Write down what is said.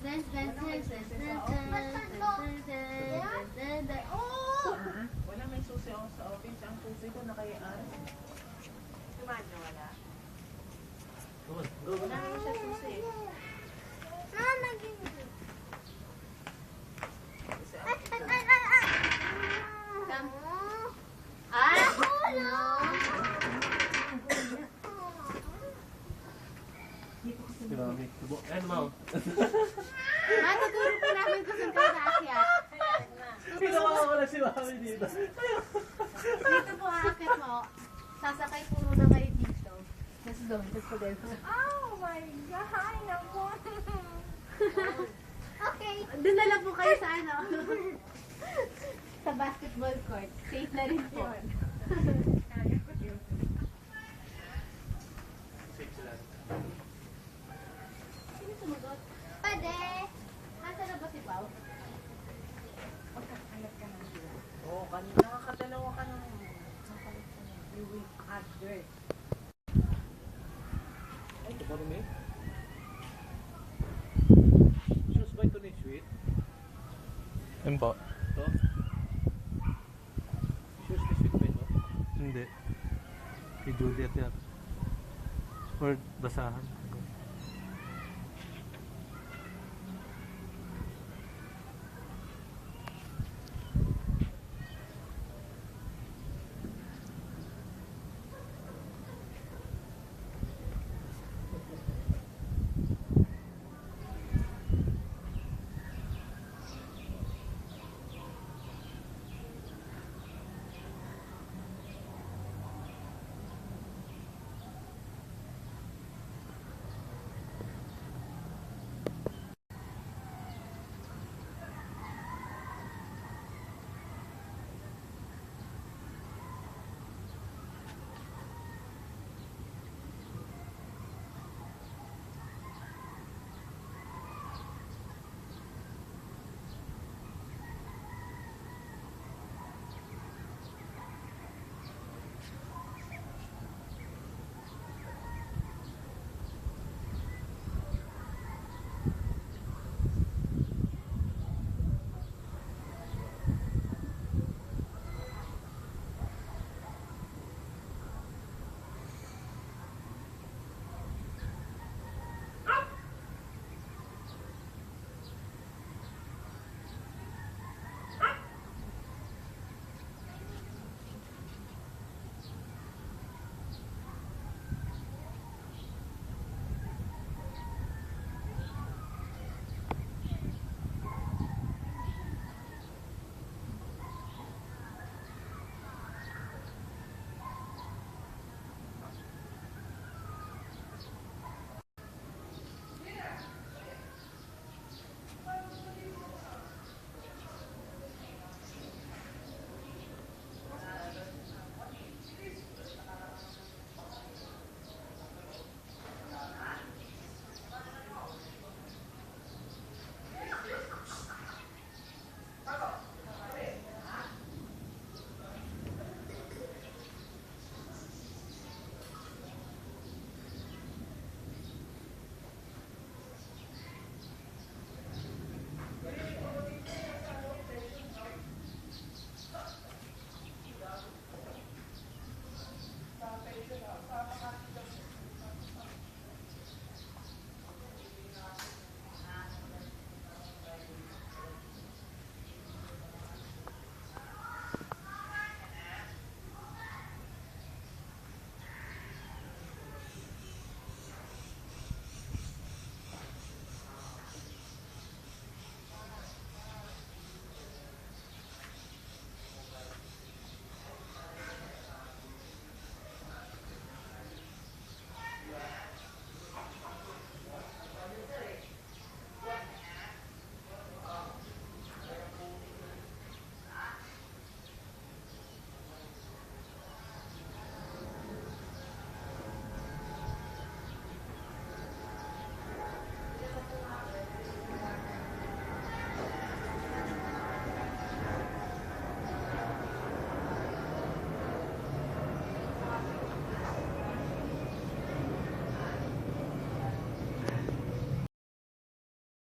Wala, may susi ako sa office. Ang susi ko nakayaan. Tumaan niyo wala? Wala naman siya susi. Ano mo? Matuturo po namin kung saan kayo naakyat. Ginawa ko na si Mami dito. Dito po aakyat mo. Sasakay po muna kayo dito. Tapos doon. Tapos po doon. Oh my God! Naku! Okay. Doon na lang po kayo sa ano. Sa basketball court. Safe na rin po. Kaya ko yun. Safe sila. Sino sumagot? Pade! Nasaan na ba si Pao? Pagkakalat ka ng sila. Oo, kanina nakakadalawa ka ng you will add dirt. Ay, ito pa rin eh. Shoes ba ito ni Sweet? Ano po? Ito? Shoes ni Sweet ba ito? Hindi. Kay Juliet yan. Or basahan.